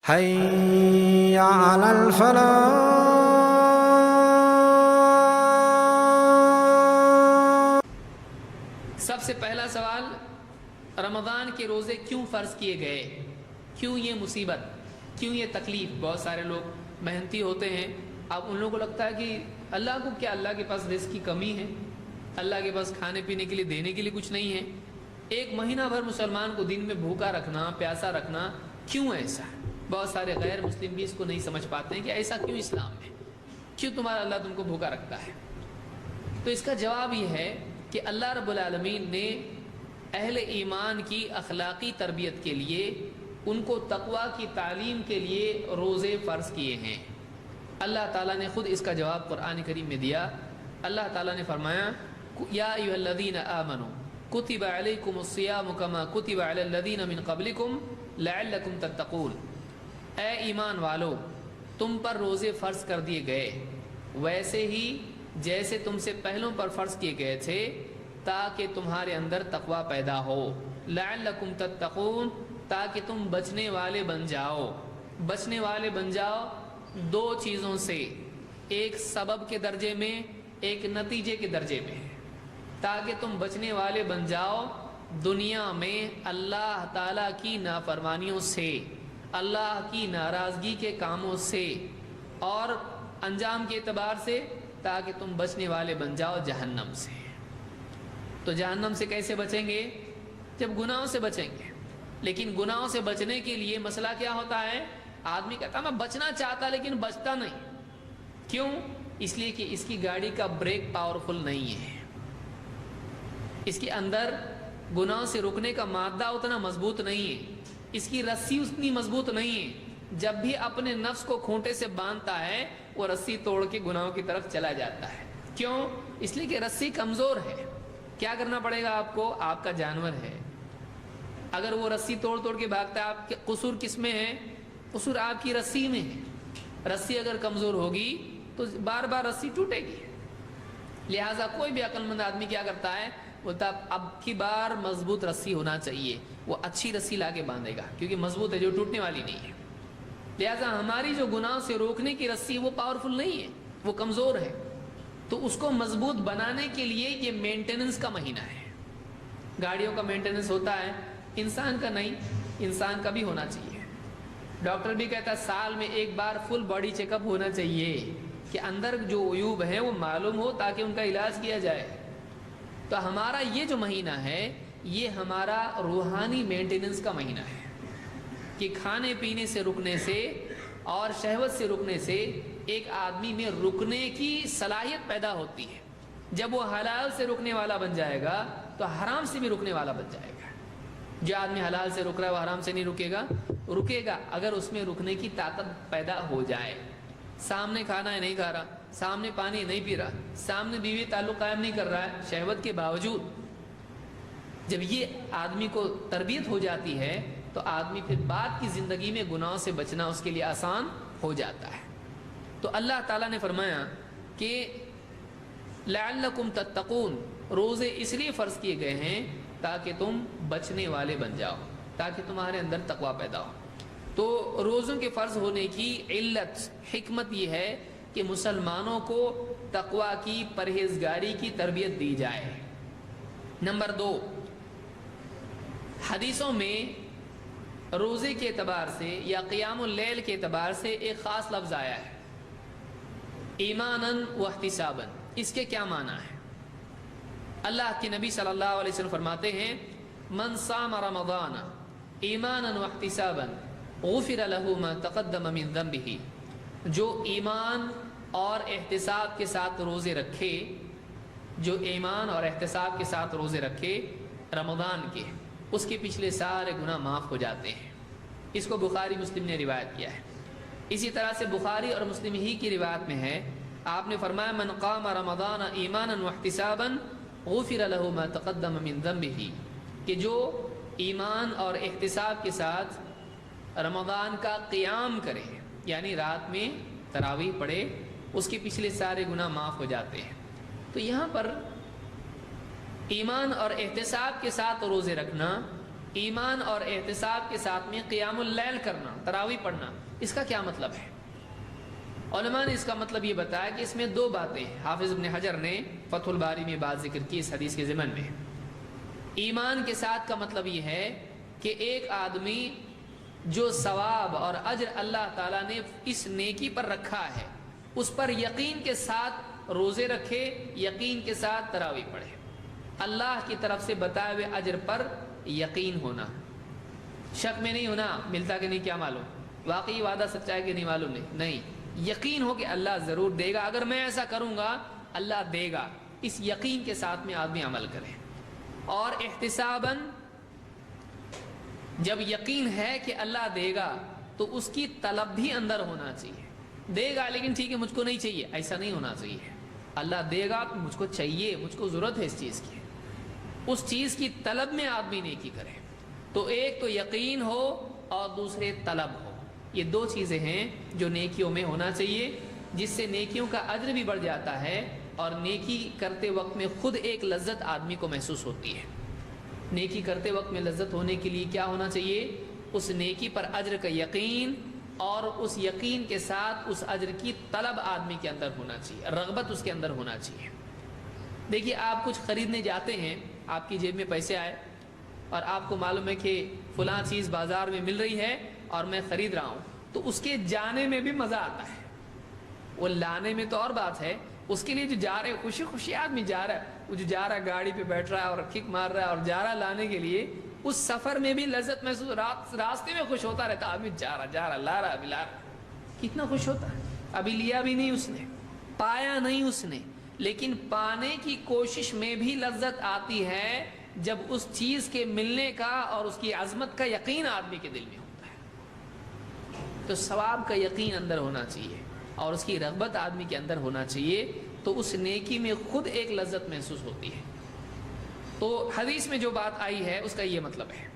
حي على الفلاح. سب سے پہلا سوال، رمضان کے روزے کیوں فرض کیے گئے؟ کیوں یہ مصیبت، کیوں یہ تکلیف؟ بہت سارے لوگ محنتی ہوتے ہیں، اب ان لوگوں کو لگتا ہے کہ اللہ کو کیا، اللہ کے پاس رزق کی کمی ہے، اللہ کے پاس کھانے پینے کے لیے دینے کے لیے کچھ نہیں ہے؟ ایک مہینہ بھر مسلمان کو دن میں بھوکا رکھنا، پیاسا رکھنا، کیوں ایسا؟ بہت سارے غیر مسلم بھی اس کو نہیں سمجھ پاتے ہیں کہ ایسا کیوں اسلام میں، کیوں تمہارا اللہ تم کو بھوکا رکھتا ہے؟ تو اس کا جواب یہ ہے کہ اللہ رب العالمین نے اہل ایمان کی اخلاقی تربیت کے لیے، ان کو تقوی کی تعلیم کے لیے روزے فرض کیے ہیں۔ اللہ تعالیٰ نے خود اس کا جواب قرآن کریم میں دیا۔ اللہ تعالیٰ نے فرمایا یا ایھا الذین آمنوا کتب علیکم الصیام کما کتب علی الذین من قبلکم لعلکم تتقون۔ اے ایمان والو، تم پر روزے فرض کر دیے گئے ویسے ہی جیسے تم سے پہلوں پر فرض کیے گئے تھے، تاکہ تمہارے اندر تقوی پیدا ہو۔ لعلکم تتقون، تاکہ تم بچنے والے بن جاؤ۔ بچنے والے بن جاؤ دو چیزوں سے، ایک سبب کے درجے میں، ایک نتیجے کے درجے میں، تاکہ تم بچنے والے بن جاؤ دنیا میں اللہ تعالیٰ کی نافرمانیوں سے، اللہ کی ناراضگی کے کاموں سے، اور انجام کے اعتبار سے تاکہ تم بچنے والے بن جاؤ جہنم سے۔ تو جہنم سے کیسے بچیں گے؟ جب گناہوں سے بچیں گے۔ لیکن گناہوں سے بچنے کے لیے مسئلہ کیا ہوتا ہے؟ آدمی کہتا میں بچنا چاہتا لیکن بچتا نہیں۔ کیوں؟ اس لیے کہ اس کی گاڑی کا بریک پاورفل نہیں ہے، اس کے اندر گناہوں سے رکنے کا مادہ اتنا مضبوط نہیں ہے، اس کی رسی اتنی مضبوط نہیں ہے۔ جب بھی اپنے نفس کو کھونٹے سے باندھتا ہے، وہ رسی توڑ کے گناہوں کی طرف چلا جاتا ہے۔ کیوں؟ اس لیے کہ رسی کمزور ہے۔ کیا کرنا پڑے گا آپ کو؟ آپ کا جانور ہے، اگر وہ رسی توڑ توڑ کے بھاگتا ہے، آپ کے قصور کس میں ہے؟ قصور آپ کی رسی میں ہے۔ رسی اگر کمزور ہوگی تو بار بار رسی ٹوٹے گی۔ لہٰذا کوئی بھی عقل مند آدمی کیا کرتا ہے؟ بولتا اب کی بار مضبوط رسی ہونا چاہیے، وہ اچھی رسی لا کے باندھے گا کیونکہ مضبوط ہے، جو ٹوٹنے والی نہیں ہے۔ لہٰذا ہماری جو گناہ سے روکنے کی رسی وہ پاورفل نہیں ہے، وہ کمزور ہے۔ تو اس کو مضبوط بنانے کے لیے یہ مینٹیننس کا مہینہ ہے۔ گاڑیوں کا مینٹیننس ہوتا ہے، انسان کا نہیں، انسان کا بھی ہونا چاہیے۔ ڈاکٹر بھی کہتا ہے سال میں ایک بار فل باڈی چیک اپ ہونا چاہیے کہ اندر جو عیوب ہیں وہ معلوم ہو تاکہ ان کا علاج کیا جائے۔ تو ہمارا یہ جو مہینہ ہے یہ ہمارا روحانی مینٹیننس کا مہینہ ہے کہ کھانے پینے سے رکنے سے اور شہوت سے رکنے سے ایک آدمی میں رکنے کی صلاحیت پیدا ہوتی ہے۔ جب وہ حلال سے رکنے والا بن جائے گا تو حرام سے بھی رکنے والا بن جائے گا۔ جو آدمی حلال سے رک رہا ہے وہ حرام سے نہیں رکے گا؟ رکے گا اگر اس میں رکنے کی طاقت پیدا ہو جائے۔ سامنے کھانا ہے نہیں کھا رہا، سامنے پانی نہیں پی رہا، سامنے بیوی تعلق قائم نہیں کر رہا ہے شہوت کے باوجود، جب یہ آدمی کو تربیت ہو جاتی ہے تو آدمی پھر بعد کی زندگی میں گناہوں سے بچنا اس کے لیے آسان ہو جاتا ہے۔ تو اللہ تعالیٰ نے فرمایا کہ لعلکم تتقون، روزے اس لیے فرض کیے گئے ہیں تاکہ تم بچنے والے بن جاؤ، تاکہ تمہارے اندر تقوی پیدا ہو۔ تو روزوں کے فرض ہونے کی علت، حکمت یہ ہے کہ مسلمانوں کو تقوی کی، پرہیزگاری کی تربیت دی جائے۔ نمبر 2، حدیثوں میں روزے کے اعتبار سے یا قیام اللیل کے اعتبار سے ایک خاص لفظ آیا ہے، ایماناً و احتساباً۔ اس کے کیا معنی ہے؟ اللہ کے نبی صلی اللہ علیہ وسلم فرماتے ہیں من صام رمضان ایمانا واحتسابا غفر له ما تقدم من ذنبه، جو ایمان اور احتساب کے ساتھ روزے رکھے، جو ایمان اور احتساب کے ساتھ روزے رکھے رمضان کے، اس کے پچھلے سارے گناہ معاف ہو جاتے ہیں۔ اس کو بخاری مسلم نے روایت کیا ہے۔ اسی طرح سے بخاری اور مسلم ہی کی روایت میں ہے، آپ نے فرمایا من قام رمضان ایمانا واحتسابا غفر له ما تقدم من ذنبه، کہ جو ایمان اور احتساب کے ساتھ رمضان کا قیام کرے، یعنی رات میں تراویح پڑھے، اس کے پچھلے سارے گناہ معاف ہو جاتے ہیں۔ تو یہاں پر ایمان اور احتساب کے ساتھ روزے رکھنا، ایمان اور احتساب کے ساتھ میں قیام اللیل کرنا، تراویح پڑھنا، اس کا کیا مطلب ہے؟ علماء نے اس کا مطلب یہ بتایا کہ اس میں دو باتیں ہیں۔ حافظ ابن حجر نے فتح الباری میں بات ذکر کی اس حدیث کے ضمن میں۔ ایمان کے ساتھ کا مطلب یہ ہے کہ ایک آدمی جو ثواب اور اجر اللہ تعالیٰ نے اس نیکی پر رکھا ہے اس پر یقین کے ساتھ روزے رکھے، یقین کے ساتھ تراویح پڑھے، اللہ کی طرف سے بتائے ہوئے اجر پر یقین ہونا، شک میں نہیں ہونا ملتا کہ نہیں کیا معلوم، واقعی وعدہ سچا ہے کہ نہیں معلوم نہیں، یقین ہو کہ اللہ ضرور دے گا، اگر میں ایسا کروں گا اللہ دے گا، اس یقین کے ساتھ میں آدمی عمل کرے۔ اور احتساباً، جب یقین ہے کہ اللہ دے گا تو اس کی طلب بھی اندر ہونا چاہیے، دے گا لیکن ٹھیک ہے مجھ کو نہیں چاہیے، ایسا نہیں ہونا چاہیے، اللہ دے گا تو مجھ کو چاہیے، مجھ کو ضرورت ہے اس چیز کی، اس چیز کی طلب میں آدمی نیکی کرے۔ تو ایک تو یقین ہو اور دوسرے طلب ہو، یہ دو چیزیں ہیں جو نیکیوں میں ہونا چاہیے، جس سے نیکیوں کا اجر بھی بڑھ جاتا ہے اور نیکی کرتے وقت میں خود ایک لذت آدمی کو محسوس ہوتی ہے۔ نیکی کرتے وقت میں لذت ہونے کے لیے کیا ہونا چاہیے؟ اس نیکی پر اجر کا یقین، اور اس یقین کے ساتھ اس اجر کی طلب آدمی کے اندر ہونا چاہیے، رغبت اس کے اندر ہونا چاہیے۔ دیکھیے آپ کچھ خریدنے جاتے ہیں، آپ کی جیب میں پیسے آئے اور آپ کو معلوم ہے کہ فلاں چیز بازار میں مل رہی ہے اور میں خرید رہا ہوں، تو اس کے جانے میں بھی مزہ آتا ہے، وہ لانے میں تو اور بات ہے، اس کے لیے جو جا رہے خوشی خوشی آدمی جا رہا ہے، وہ جو جا رہا ہے گاڑی پہ بیٹھ رہا ہے اور کک مار رہا ہے اور جا رہا ہے لانے کے لیے، اس سفر میں بھی لذت محسوس، راستے میں خوش ہوتا رہتا آدمی، جا رہا لا رہا ابھی لا رہا، کتنا خوش ہوتا ہے، ابھی لیا بھی نہیں اس نے، پایا نہیں اس نے، لیکن پانے کی کوشش میں بھی لذت آتی ہے جب اس چیز کے ملنے کا اور اس کی عظمت کا یقین آدمی کے دل میں ہوتا ہے۔ تو ثواب کا یقین اندر ہونا چاہیے اور اس کی رغبت آدمی کے اندر ہونا چاہیے، تو اس نیکی میں خود ایک لذت محسوس ہوتی ہے۔ تو حدیث میں جو بات آئی ہے اس کا یہ مطلب ہے۔